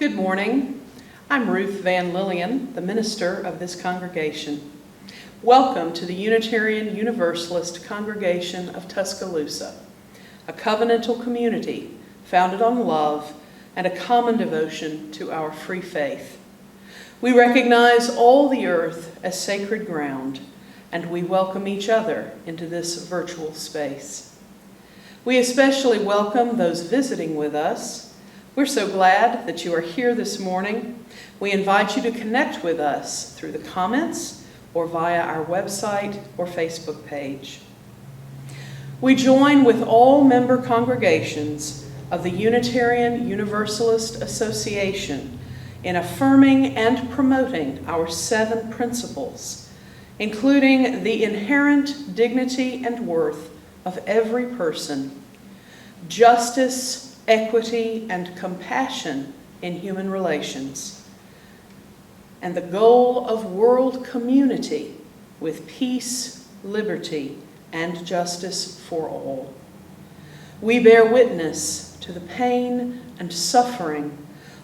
Good morning. I'm Ruth Van Lillian, the minister of this congregation. Welcome to the Unitarian Universalist Congregation of Tuscaloosa, a covenantal community founded on love and a common devotion to our free faith. We recognize all the earth as sacred ground, and we welcome each other into this virtual space. We especially welcome those visiting with us. We're so glad that you are here this morning. We invite you to connect with us through the comments or via our website or Facebook page. We join with all member congregations of the Unitarian Universalist Association in affirming and promoting our 7 principles, including the inherent dignity and worth of every person, justice, equity, and compassion in human relations, and the goal of world community with peace, liberty, and justice for all. We bear witness to the pain and suffering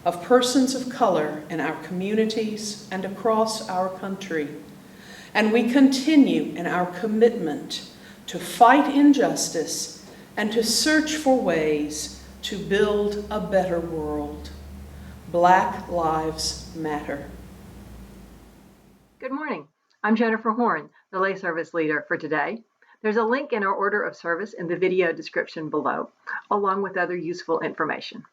of persons of color in our communities and across our country, and we continue in our commitment to fight injustice and to search for ways to build a better world. Black Lives Matter. Good morning. I'm Jennifer Horn, the lay service leader for today. There's a link in our order of service in the video description below, along with other useful information.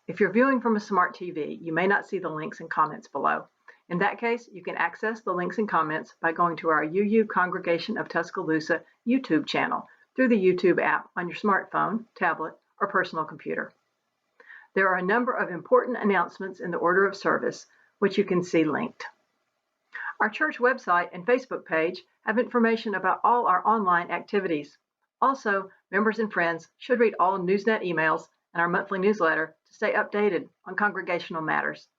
If you're viewing from a smart TV, you may not see the links and comments below. In that case, you can access the links and comments by going to our UU Congregation of Tuscaloosa YouTube channel through the YouTube app on your smartphone, tablet, or personal computer. There are a number of important announcements in the order of service, which you can see linked. Our church website and Facebook page have information about all our online activities. Also, members and friends should read all Newsnet emails and our monthly newsletter to stay updated on congregational matters.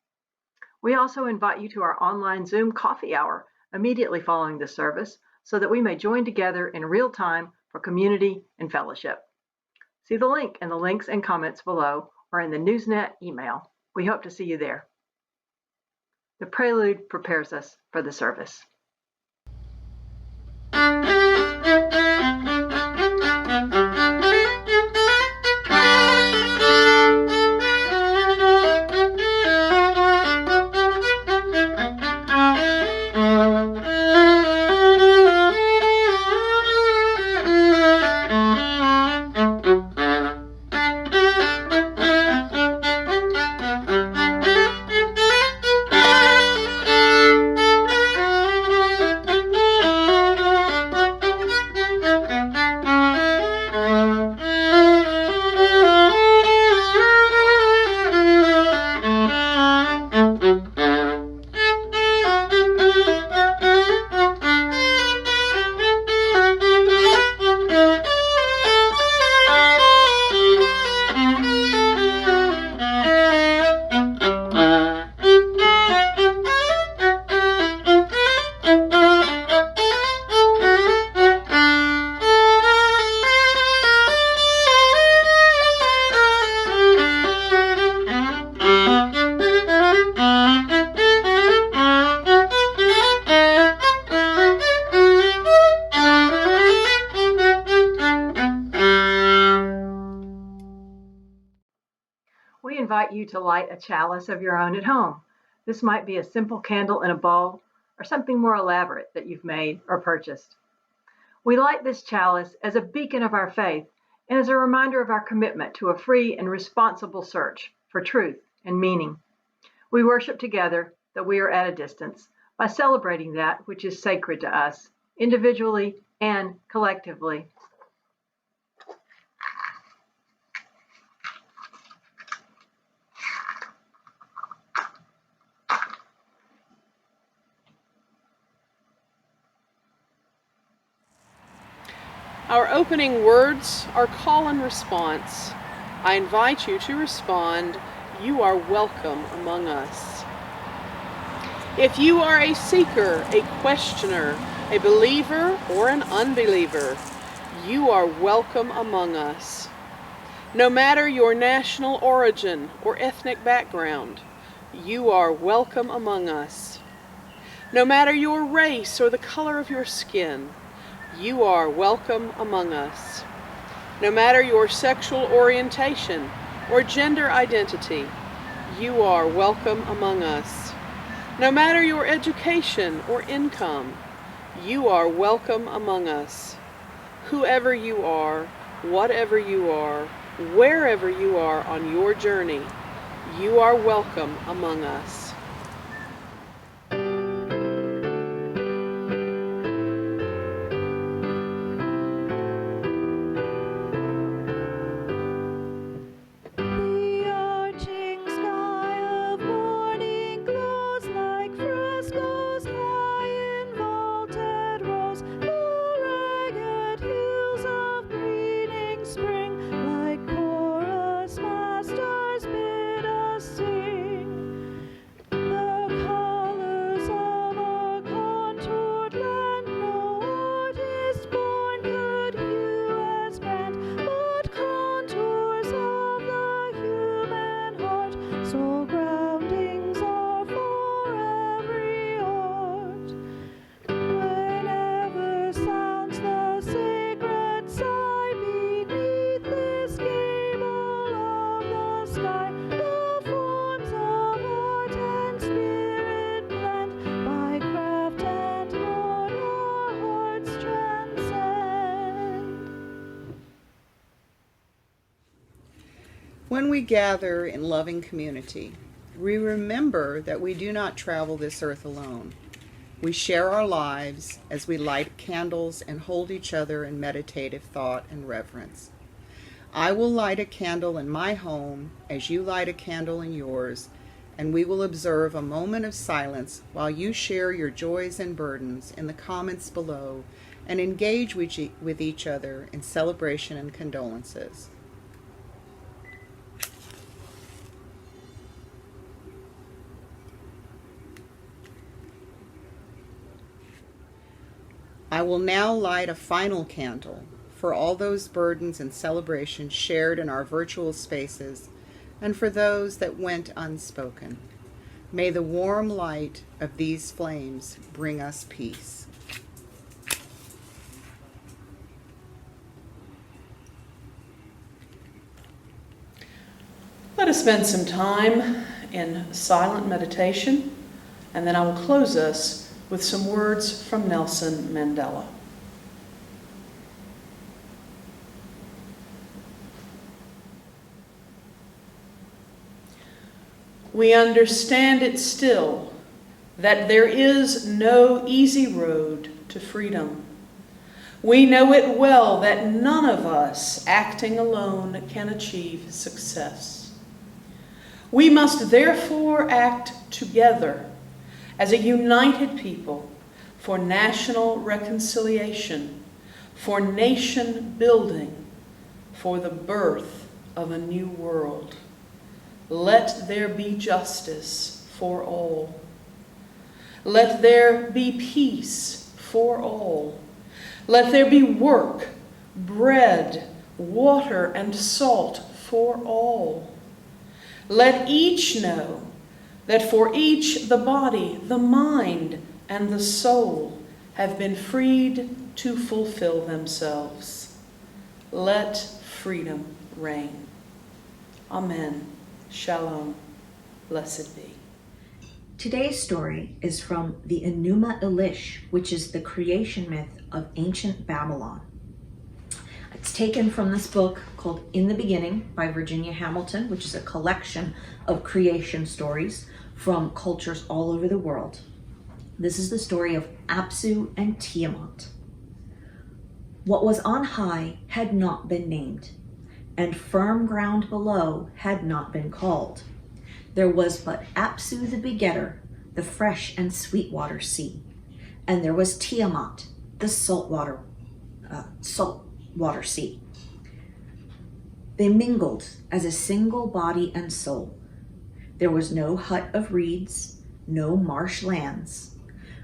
We also invite you to our online Zoom coffee hour immediately following the service so that we may join together in real time for community and fellowship. See the link in the links and comments below or in the Newsnet email. We hope to see you there. The prelude prepares us for the service. We invite you to light a chalice of your own at home. This might be a simple candle in a bowl or something more elaborate that you've made or purchased. We light this chalice as a beacon of our faith and as a reminder of our commitment to a free and responsible search for truth and meaning. We worship together, though we are at a distance, by celebrating that which is sacred to us, individually and collectively. Our opening words are call and response. I invite you to respond, "You are welcome among us." If you are a seeker, a questioner, a believer, or an unbeliever, you are welcome among us. No matter your national origin or ethnic background, you are welcome among us. No matter your race or the color of your skin, you are welcome among us. No matter your sexual orientation or gender identity, you are welcome among us. No matter your education or income, you are welcome among us. Whoever you are, whatever you are, wherever you are on your journey, you are welcome among us. When we gather in loving community, we remember that we do not travel this earth alone. We share our lives as we light candles and hold each other in meditative thought and reverence. I will light a candle in my home as you light a candle in yours, and we will observe a moment of silence while you share your joys and burdens in the comments below and engage with each other in celebration and condolences. I will now light a final candle for all those burdens and celebrations shared in our virtual spaces and for those that went unspoken. May the warm light of these flames bring us peace. Let us spend some time in silent meditation, and then I will close us with some words from Nelson Mandela. We understand it still, that there is no easy road to freedom. We know it well that none of us acting alone can achieve success. We must therefore act together as a united people for national reconciliation, for nation building, for the birth of a new world. Let there be justice for all. Let there be peace for all. Let there be work, bread, water, and salt for all. Let each know that for each the body, the mind, and the soul have been freed to fulfill themselves. Let freedom reign. Amen. Shalom. Blessed be. Today's story is from the Enuma Elish, which is the creation myth of ancient Babylon. It's taken from this book called In the Beginning by Virginia Hamilton, which is a collection of creation stories from cultures all over the world. This is the story of Apsu and Tiamat. What was on high had not been named, and firm ground below had not been called. There was but Apsu the begetter, the fresh and sweet water sea, and there was Tiamat, the saltwater sea. They mingled as a single body and soul. There was no hut of reeds, no marsh lands.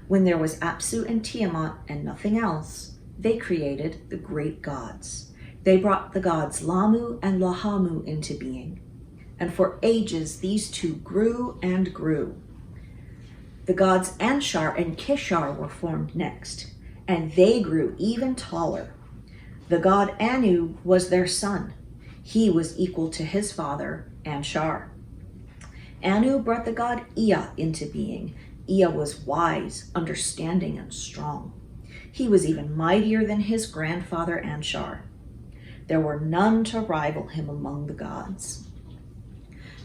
When there was Apsu and Tiamat and nothing else, they created the great gods. They brought the gods Lamu and Lahamu into being, and for ages these two grew and grew. The gods Anshar and Kishar were formed next, and they grew even taller. The god Anu was their son. He was equal to his father, Anshar. Anu brought the god Ea into being. Ea was wise, understanding, and strong. He was even mightier than his grandfather Anshar. There were none to rival him among the gods.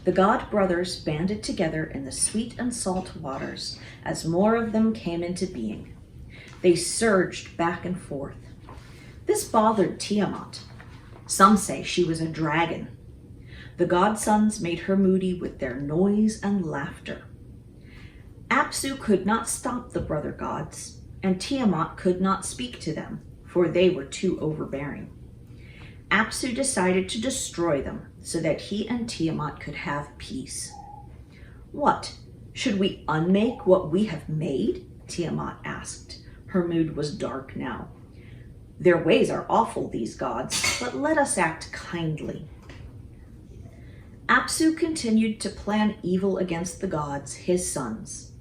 The god brothers banded together in the sweet and salt waters as more of them came into being. They surged back and forth. This bothered Tiamat. Some say she was a dragon. The godsons made her moody with their noise and laughter. Apsu could not stop the brother gods, and Tiamat could not speak to them, for they were too overbearing. Apsu decided to destroy them so that he and Tiamat could have peace. What? Should we unmake what we have made? Tiamat asked. Her mood was dark now. Their ways are awful, these gods, but let us act kindly. Apsu continued to plan evil against the gods, his sons.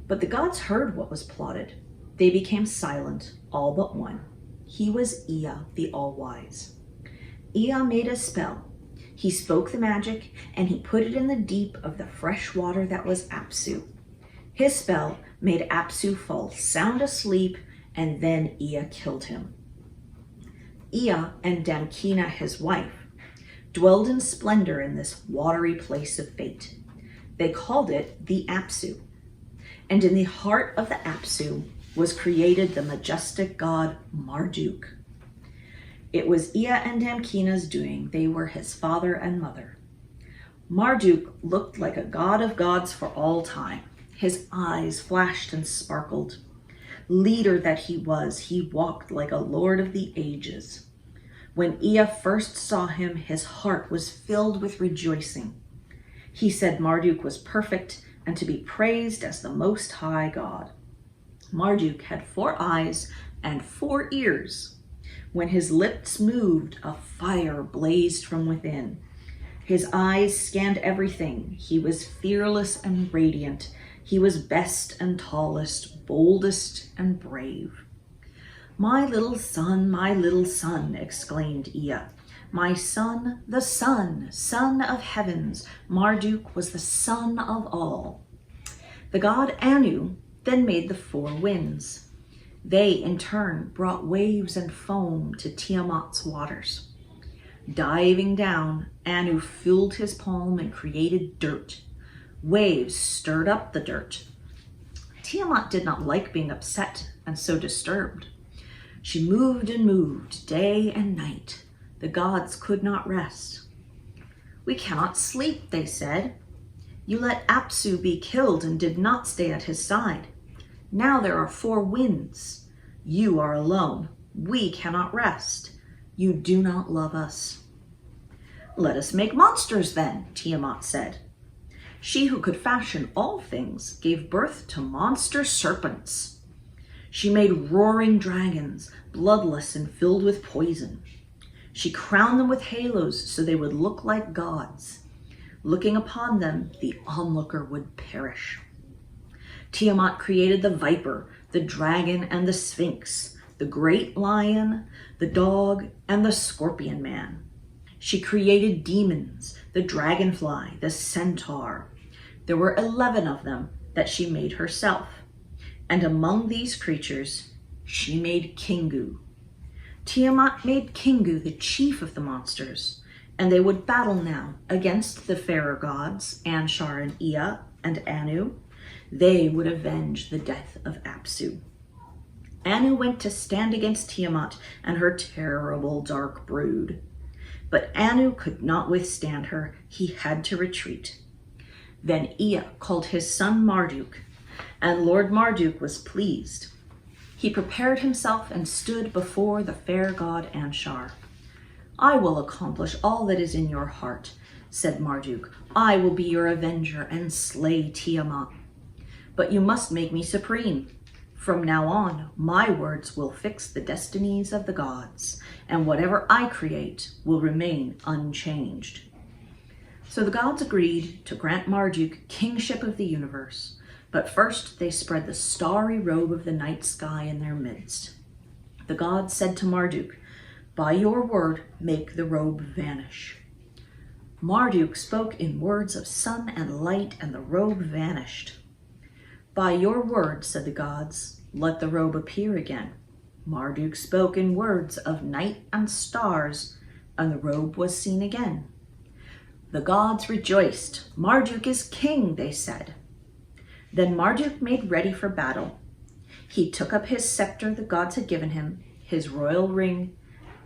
But the gods heard what was plotted. They became silent, all but one. He was Ea, the All-Wise. Ea made a spell. He spoke the magic, and he put it in the deep of the fresh water that was Apsu. His spell made Apsu fall sound asleep, and then Ea killed him. Ea and Damkina, his wife, dwelled in splendor in this watery place of fate. They called it the Apsu. And in the heart of the Apsu was created the majestic god Marduk. It was Ea and Damkina's doing. They were his father and mother. Marduk looked like a god of gods for all time. His eyes flashed and sparkled. Leader that he was, he walked like a lord of the ages. When Ea first saw him, his heart was filled with rejoicing. He said Marduk was perfect and to be praised as the Most High God. Marduk had 4 eyes and 4 ears. When his lips moved, a fire blazed from within. His eyes scanned everything. He was fearless and radiant. He was best and tallest, boldest and brave. My little son, exclaimed Ea. My son, the sun, son of heavens. Marduk was the son of all. The god Anu then made the 4 winds. They, in turn, brought waves and foam to Tiamat's waters. Diving down, Anu filled his palm and created dirt. Waves stirred up the dirt. Tiamat did not like being upset and so disturbed. She moved and moved day and night. The gods could not rest. We cannot sleep, they said. You let Apsu be killed and did not stay at his side. Now there are 4 winds. You are alone. We cannot rest. You do not love us. Let us make monsters then, Tiamat said. She who could fashion all things gave birth to monster serpents. She made roaring dragons, bloodless and filled with poison. She crowned them with halos so they would look like gods. Looking upon them, the onlooker would perish. Tiamat created the viper, the dragon, and the sphinx, the great lion, the dog, and the scorpion man. She created demons, the dragonfly, the centaur. There were 11 of them that she made herself. And among these creatures, she made Kingu. Tiamat made Kingu the chief of the monsters, and they would battle now against the fairer gods, Anshar and Ea and Anu. They would avenge the death of Apsu. Anu went to stand against Tiamat and her terrible dark brood. But Anu could not withstand her. He had to retreat. Then Ea called his son Marduk, and Lord Marduk was pleased. He prepared himself and stood before the fair god Anshar. I will accomplish all that is in your heart, said Marduk. I will be your avenger and slay Tiamat. But you must make me supreme. From now on, my words will fix the destinies of the gods, and whatever I create will remain unchanged. So the gods agreed to grant Marduk kingship of the universe, but first they spread the starry robe of the night sky in their midst. The gods said to Marduk, "By your word, make the robe vanish." Marduk spoke in words of sun and light, and the robe vanished. "By your word," said the gods, "let the robe appear again." Marduk spoke in words of night and stars, and the robe was seen again. The gods rejoiced. "Marduk is king," they said. Then Marduk made ready for battle. He took up his scepter the gods had given him, his royal ring,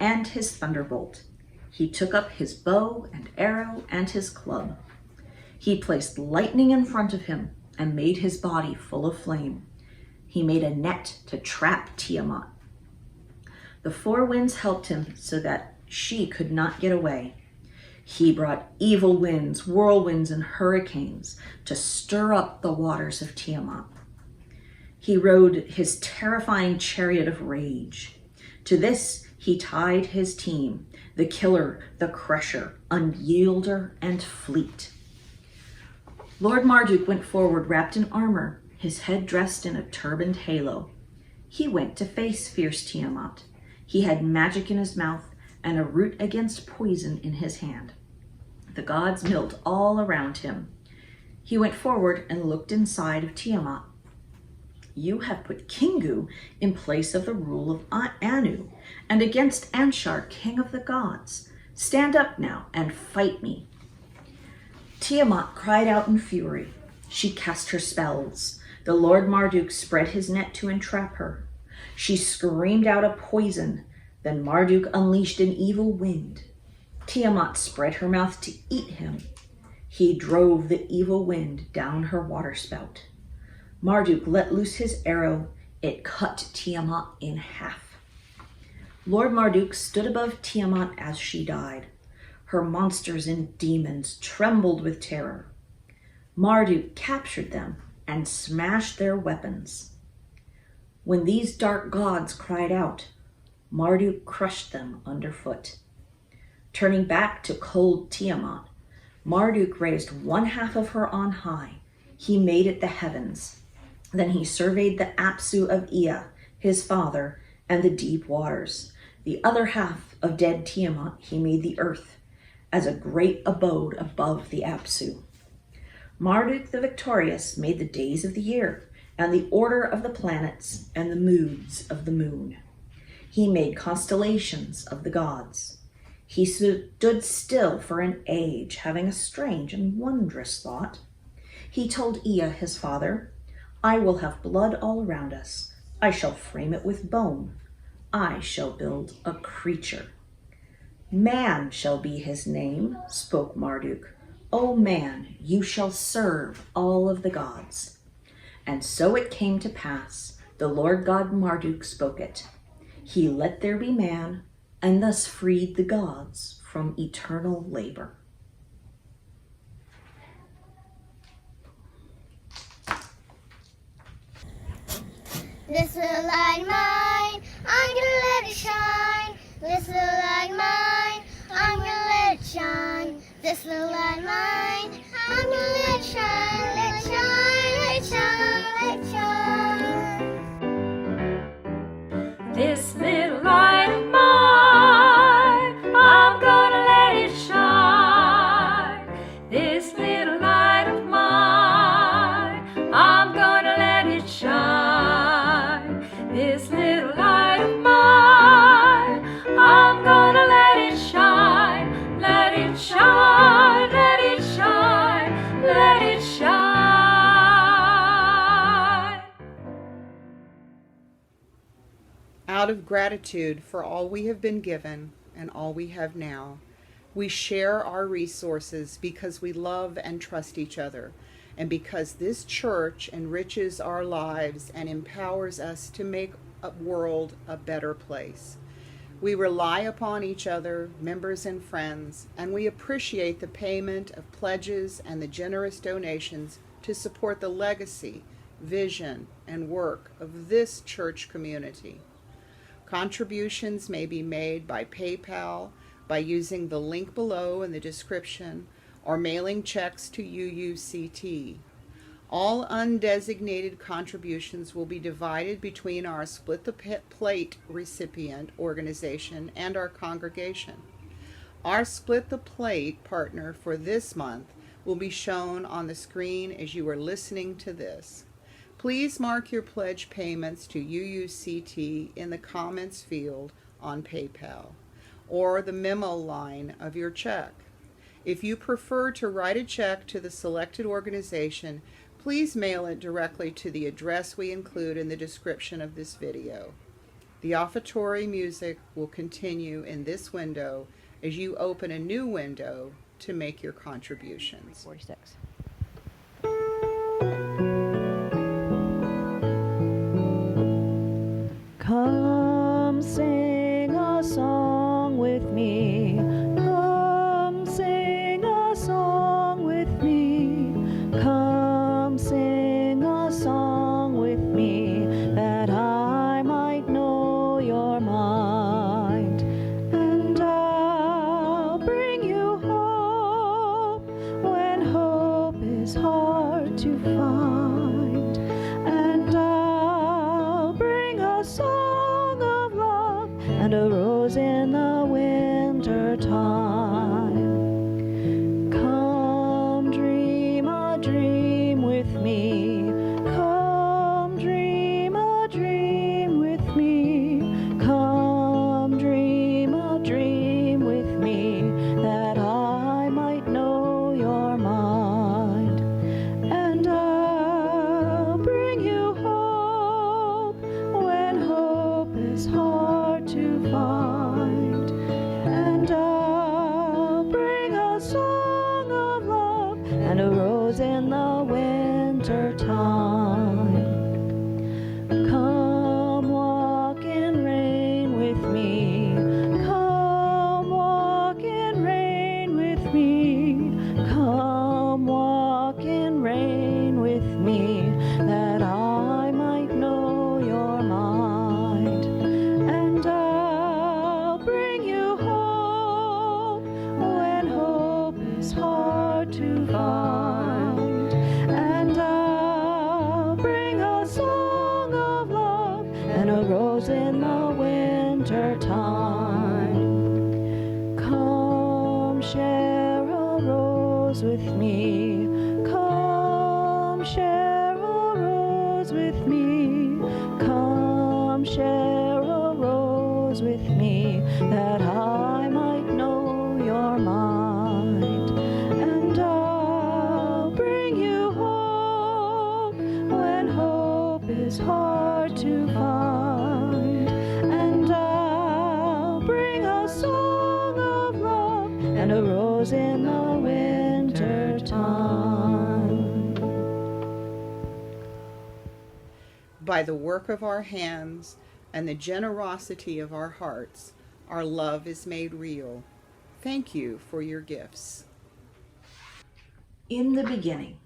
and his thunderbolt. He took up his bow and arrow and his club. He placed lightning in front of him and made his body full of flame. He made a net to trap Tiamat. The four winds helped him so that she could not get away. He brought evil winds, whirlwinds, and hurricanes to stir up the waters of Tiamat. He rode his terrifying chariot of rage. To this he tied his team, the killer, the crusher, unyielder, and fleet. Lord Marduk went forward wrapped in armor, his head dressed in a turbaned halo. He went to face fierce Tiamat. He had magic in his mouth and a root against poison in his hand. The gods milled all around him. He went forward and looked inside of Tiamat. "You have put Kingu in place of the rule of Anu, and against Anshar, king of the gods. Stand up now and fight me." Tiamat cried out in fury. She cast her spells. The Lord Marduk spread his net to entrap her. She screamed out a poison. Then Marduk unleashed an evil wind. Tiamat spread her mouth to eat him. He drove the evil wind down her waterspout. Marduk let loose his arrow. It cut Tiamat in half. Lord Marduk stood above Tiamat as she died. Her monsters and demons trembled with terror. Marduk captured them and smashed their weapons. When these dark gods cried out, Marduk crushed them underfoot. Turning back to cold Tiamat, Marduk raised one half of her on high. He made it the heavens. Then he surveyed the Apsu of Ea, his father, and the deep waters. The other half of dead Tiamat he made the earth, as a great abode above the Apsu. Marduk the victorious made the days of the year, and the order of the planets, and the moods of the moon. He made constellations of the gods. He stood still for an age, having a strange and wondrous thought. He told Ea, his father, "I will have blood all around us. I shall frame it with bone. I shall build a creature. Man shall be his name," spoke Marduk. "O man, you shall serve all of the gods." And so it came to pass, the Lord God Marduk spoke it. He let there be man, and thus freed the gods from eternal labor. This little light of mine, I'm gonna let it shine. This little light of mine, I'm gonna let it shine. This little light of mine, I'm gonna let it shine, let it shine, let it shine, let it shine. This little light of mine, I'm gonna let it shine. This little light of mine, I'm gonna let it shine. This little light of mine, I'm gonna let it shine. Let it shine, let it shine, let it shine. Out of gratitude for all we have been given and all we have now, we share our resources because we love and trust each other, and because this church enriches our lives and empowers us to make a world a better place. We rely upon each other, members and friends, and we appreciate the payment of pledges and the generous donations to support the legacy, vision, and work of this church community. Contributions may be made by PayPal by using the link below in the description or mailing checks to UUCT. All undesignated contributions will be divided between our Split the Plate recipient organization and our congregation. Our Split the Plate partner for this month will be shown on the screen as you are listening to this. Please mark your pledge payments to UUCT in the comments field on PayPal or the memo line of your check. If you prefer to write a check to the selected organization, please mail it directly to the address we include in the description of this video. The offertory music will continue in this window as you open a new window to make your contributions. 46. Come sing a song with me. Come sing a song with me. Come sing a song with me, that I might know your mind. And I'll bring you hope when hope is hard to find. And I'll bring a song of love and a rose in the winter time. Come dream a dream with me. Come dream a dream with me. Come dream a dream with me, that I might know your mind. And I'll bring you hope when hope is hard to find. And I'll bring a song of love and a rose in the winter time. Come walk in rain with me. Come walk in rain with me. Come walk in rain with me, that I might know your mind. And I'll bring you hope when hope is hard to find. And I'll bring a song of love and a rose in the winter time. Come share a rose with me. Come share a rose with me. Come share a rose with me, that I might know your mind. And I'll bring you hope when hope is hard to find. And I'll bring a song of love and a rose in the winter time. By the work of our hands and the generosity of our hearts, our love is made real. Thank you for your gifts. In the beginning.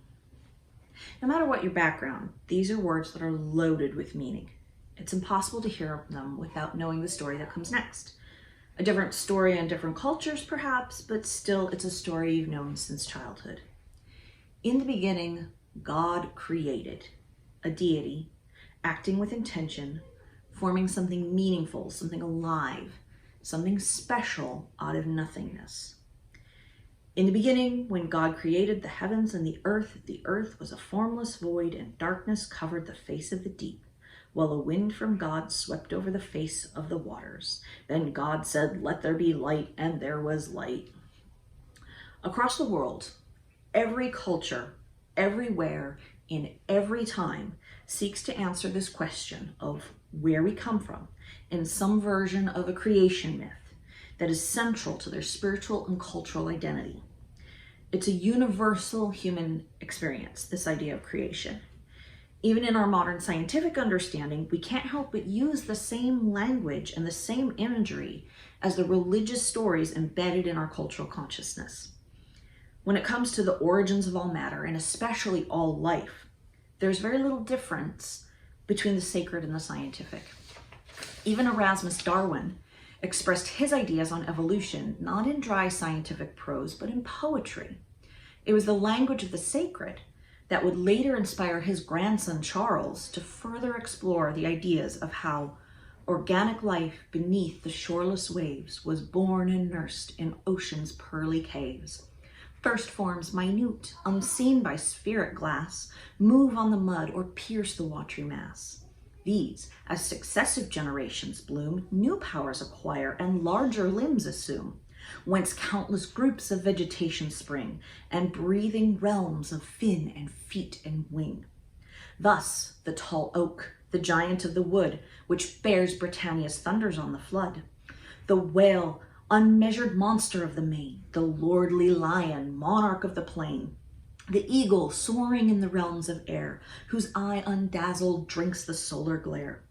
No matter what your background, these are words that are loaded with meaning. It's impossible to hear them without knowing the story that comes next. A different story in different cultures, perhaps, but still it's a story you've known since childhood. In the beginning, God created a deity, acting with intention, forming something meaningful, something alive, something special out of nothingness. In the beginning, when God created the heavens and the earth was a formless void, and darkness covered the face of the deep, while a wind from God swept over the face of the waters. Then God said, "Let there be light," and there was light. Across the world, every culture, everywhere, in every time, seeks to answer this question of where we come from in some version of a creation myth that is central to their spiritual and cultural identity. It's a universal human experience, this idea of creation. Even in our modern scientific understanding, we can't help but use the same language and the same imagery as the religious stories embedded in our cultural consciousness. When it comes to the origins of all matter, and especially all life, there's very little difference between the sacred and the scientific. Even Erasmus Darwin expressed his ideas on evolution not in dry scientific prose, but in poetry. It was the language of the sacred that would later inspire his grandson Charles to further explore the ideas of how organic life beneath the shoreless waves was born and nursed in ocean's pearly caves. First forms minute, unseen by spheric glass, move on the mud or pierce the watery mass. These, as successive generations bloom, new powers acquire and larger limbs assume, whence countless groups of vegetation spring, and breathing realms of fin and feet and wing. Thus the tall oak, the giant of the wood, which bears Britannia's thunders on the flood, the whale, unmeasured monster of the main, the lordly lion, monarch of the plain, the eagle soaring in the realms of air, whose eye undazzled drinks the solar glare,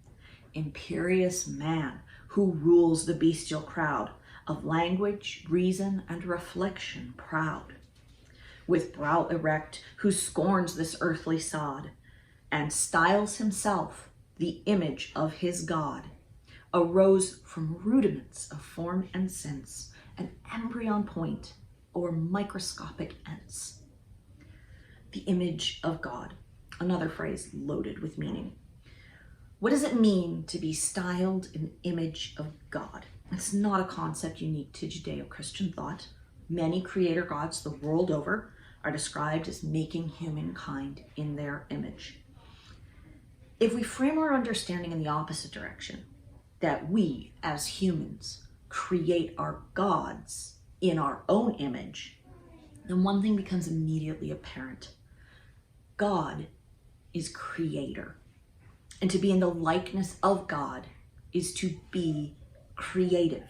imperious man, who rules the bestial crowd, of language, reason, and reflection proud, with brow erect, who scorns this earthly sod, and styles himself the image of his God, arose from rudiments of form and sense, an embryon point or microscopic ence. The image of God, another phrase loaded with meaning. What does it mean to be styled an image of God? It's not a concept unique to Judeo-Christian thought. Many creator gods the world over are described as making humankind in their image. If we frame our understanding in the opposite direction, that we as humans create our gods in our own image, then one thing becomes immediately apparent. God is creator. And to be in the likeness of God is to be creative.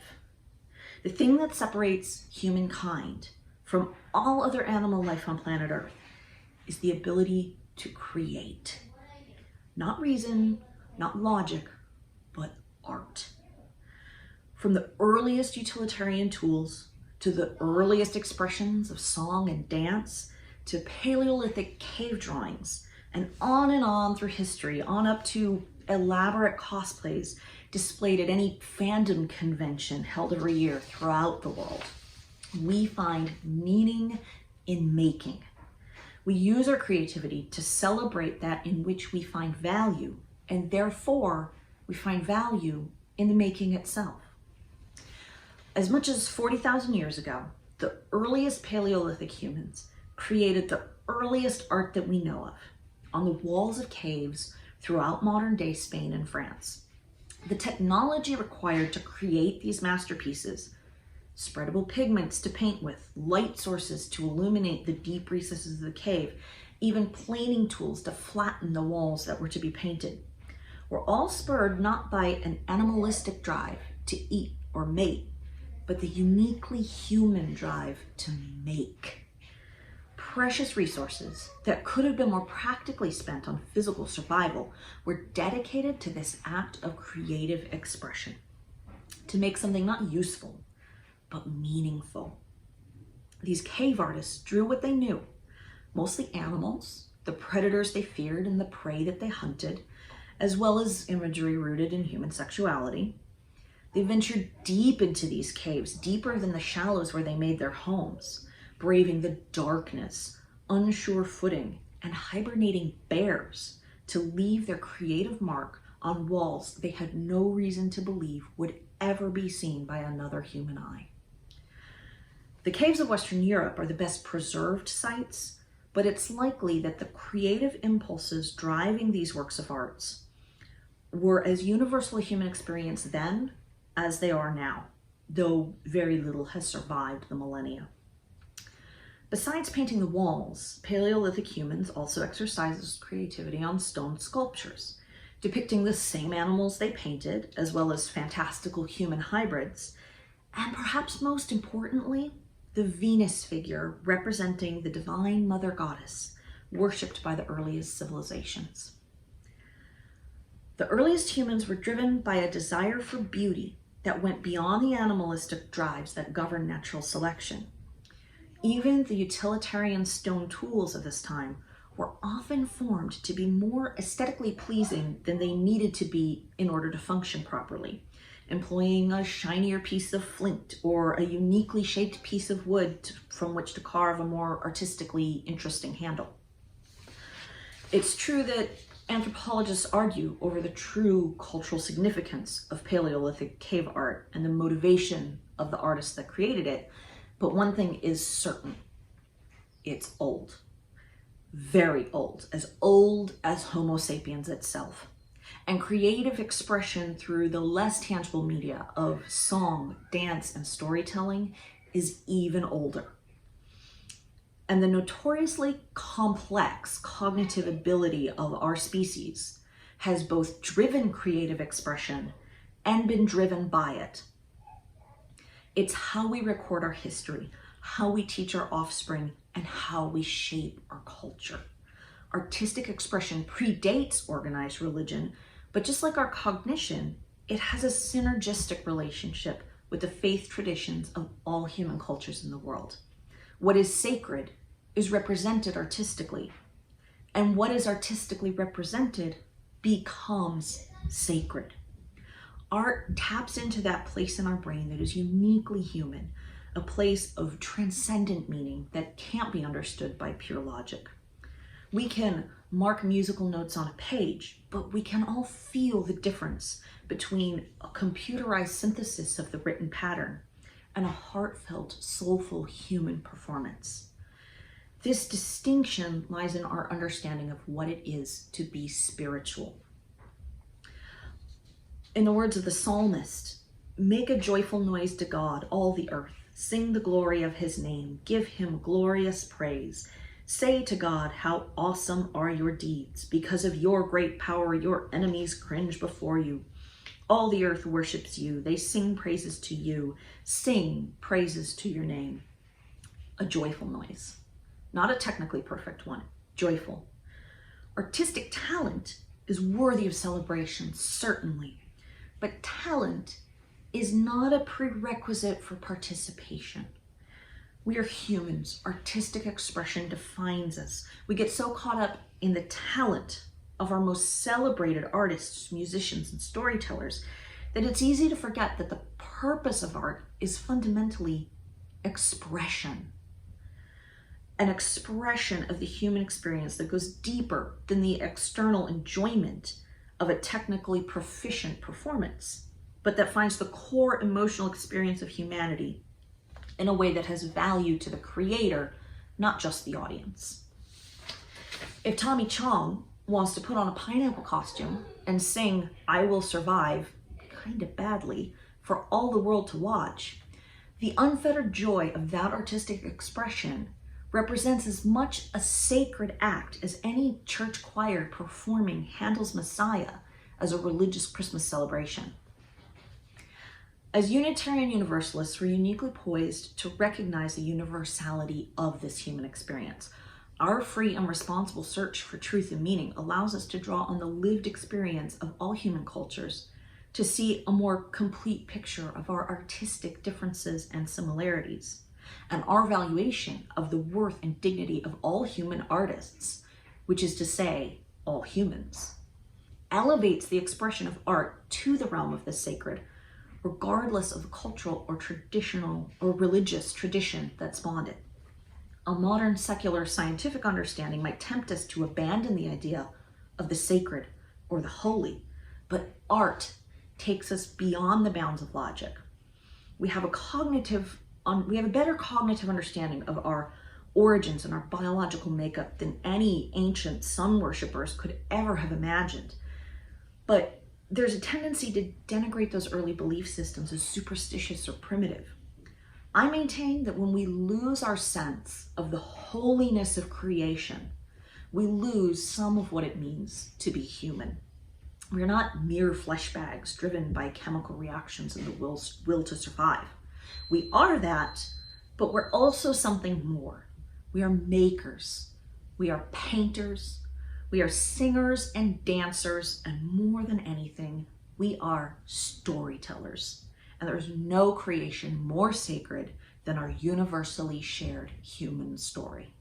The thing that separates humankind from all other animal life on planet Earth is the ability to create. Not reason, not logic, but art. From the earliest utilitarian tools to the earliest expressions of song and dance to Paleolithic cave drawings, and on through history, on up to elaborate cosplays displayed at any fandom convention held every year throughout the world. We find meaning in making. We use our creativity to celebrate that in which we find value, and therefore we find value in the making itself. As much as 40,000 years ago, the earliest Paleolithic humans created the earliest art that we know of on the walls of caves throughout modern-day Spain and France. The technology required to create these masterpieces, spreadable pigments to paint with, light sources to illuminate the deep recesses of the cave, even planing tools to flatten the walls that were to be painted, were all spurred not by an animalistic drive to eat or mate, but the uniquely human drive to make. Precious resources that could have been more practically spent on physical survival were dedicated to this act of creative expression, to make something not useful, but meaningful. These cave artists drew what they knew, mostly animals, the predators they feared and the prey that they hunted, as well as imagery rooted in human sexuality. They ventured deep into these caves, deeper than the shallows where they made their homes, braving the darkness, unsure footing, and hibernating bears to leave their creative mark on walls they had no reason to believe would ever be seen by another human eye. The caves of Western Europe are the best preserved sites, but it's likely that the creative impulses driving these works of arts were as universal a human experience then as they are now, though very little has survived the millennia. Besides painting the walls, Paleolithic humans also exercised creativity on stone sculptures, depicting the same animals they painted, as well as fantastical human hybrids, and perhaps most importantly, the Venus figure representing the divine mother goddess, worshipped by the earliest civilizations. The earliest humans were driven by a desire for beauty that went beyond the animalistic drives that govern natural selection. Even the utilitarian stone tools of this time were were often formed to be more aesthetically pleasing than they needed to be in order to function properly, employing a shinier piece of flint or a uniquely shaped piece of wood from which to carve a more artistically interesting handle. It's true that anthropologists argue over the true cultural significance of Paleolithic cave art and the motivation of the artists that created it, but one thing is certain: it's old. Very old as Homo sapiens itself. And creative expression through the less tangible media of song, dance, and storytelling is even older. And the notoriously complex cognitive ability of our species has both driven creative expression and been driven by it. It's how we record our history, how we teach our offspring, and how we shape our culture. Artistic expression predates organized religion, but just like our cognition, it has a synergistic relationship with the faith traditions of all human cultures in the world. What is sacred is represented artistically, and what is artistically represented becomes sacred. Art taps into that place in our brain that is uniquely human, a place of transcendent meaning that can't be understood by pure logic. We can mark musical notes on a page, but we can all feel the difference between a computerized synthesis of the written pattern and a heartfelt, soulful human performance. This distinction lies in our understanding of what it is to be spiritual. In the words of the psalmist, "Make a joyful noise to God, all the earth. Sing the glory of his name. Give him glorious praise. Say to God, how awesome are your deeds. Because of your great power, your enemies cringe before you. All the earth worships you. They sing praises to you. Sing praises to your name." A joyful noise. Not a technically perfect one. Joyful. Artistic talent is worthy of celebration, certainly. But talent is not a prerequisite for participation. We are humans. Artistic expression defines us. We get so caught up in the talent of our most celebrated artists, musicians, and storytellers that it's easy to forget that the purpose of art is fundamentally expression. An expression of the human experience that goes deeper than the external enjoyment of a technically proficient performance, but that finds the core emotional experience of humanity in a way that has value to the creator, not just the audience. If Tommy Chong wants to put on a pineapple costume and sing "I Will Survive" kind of badly for all the world to watch, the unfettered joy of that artistic expression represents as much a sacred act as any church choir performing Handel's Messiah as a religious Christmas celebration. As Unitarian Universalists, we're uniquely poised to recognize the universality of this human experience. Our free and responsible search for truth and meaning allows us to draw on the lived experience of all human cultures to see a more complete picture of our artistic differences and similarities, and our valuation of the worth and dignity of all human artists, which is to say, all humans, elevates the expression of art to the realm of the sacred, regardless of the cultural or traditional or religious tradition that spawned it. A modern secular scientific understanding might tempt us to abandon the idea of the sacred or the holy, but art takes us beyond the bounds of logic. We have a better cognitive understanding of our origins and our biological makeup than any ancient sun worshippers could ever have imagined. But there's a tendency to denigrate those early belief systems as superstitious or primitive. I maintain that when we lose our sense of the holiness of creation, we lose some of what it means to be human. We're not mere flesh bags driven by chemical reactions and the will to survive. We are that, but we're also something more. We are makers. We are painters. We are singers and dancers, and more than anything, we are storytellers. And there is no creation more sacred than our universally shared human story.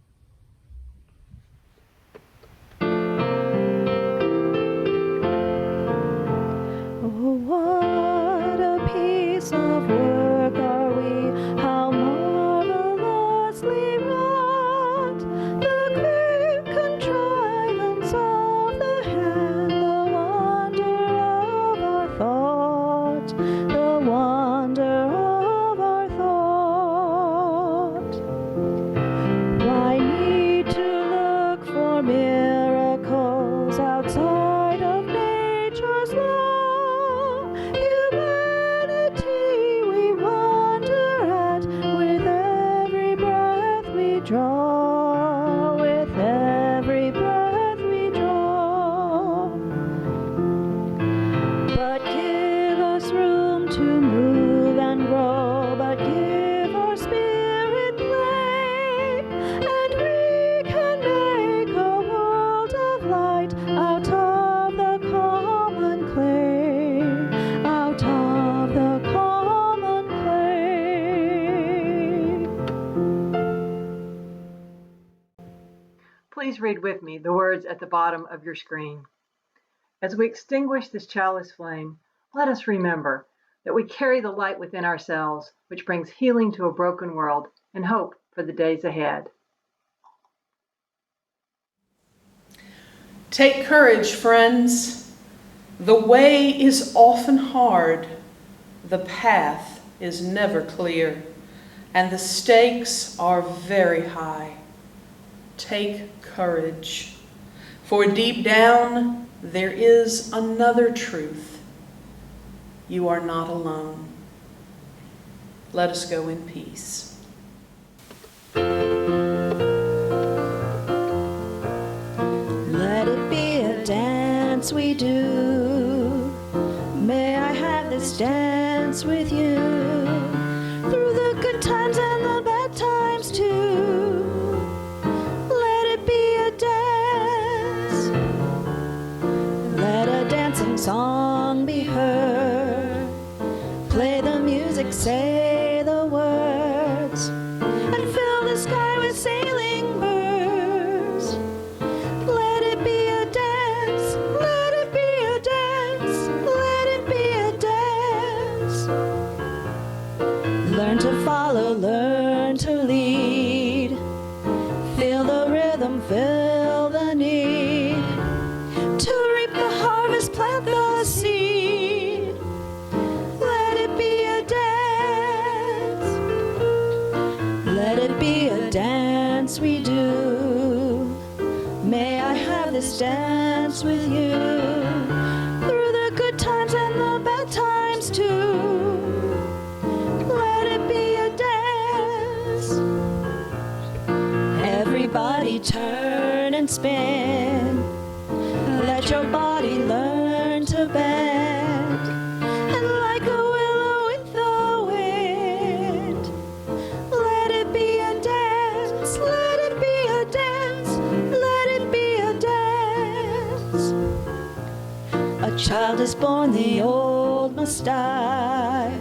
please read with me the words at the bottom of your screen. As we extinguish this chalice flame, let us remember that we carry the light within ourselves, which brings healing to a broken world and hope for the days ahead. Take courage, friends. The way is often hard. The path is never clear, and the stakes are very high. Take courage, for deep down there is another truth. You are not alone. Let us go in peace. Let it be a dance we do. May I have this dance with you through the good times and the bad times too. Let it be a dance. Let a dancing song be heard. Play the music, say the words, and fill the sky with sailing birds. Let it be a dance, let it be a dance, let it be a dance. Learn to follow, learn to lead. Feel the rhythm, feel the need. To reap the harvest, plant the seed. Let it be a dance. Let it be a dance we do. May I have this dance with you through the good times and the bad times too. Let it be a dance. Everybody turn and spin. Let your body learn to bend. And like a willow with the wind, let it be a dance, let it be a dance, let it be a dance. A child is born, the old must die.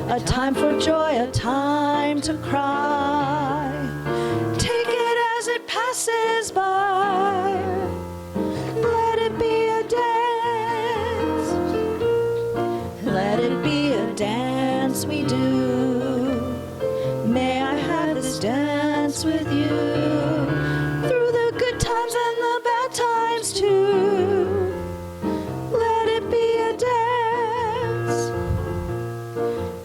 A time for joy, a time to cry. Take it as it passes by. Let it be a dance. Let it be a dance we do. May I have this dance with you through the good times and the bad times too. Let it be a dance.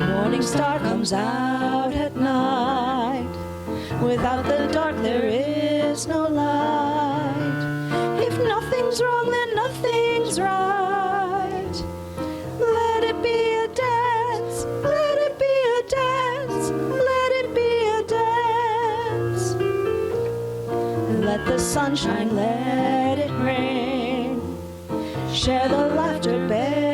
Morning star comes out at night. Without the dark there is no light. If nothing's wrong, then nothing's right. Let it be a dance, let it be a dance, let it be a dance. Let the sun shine, let it rain. Share the laughter, bear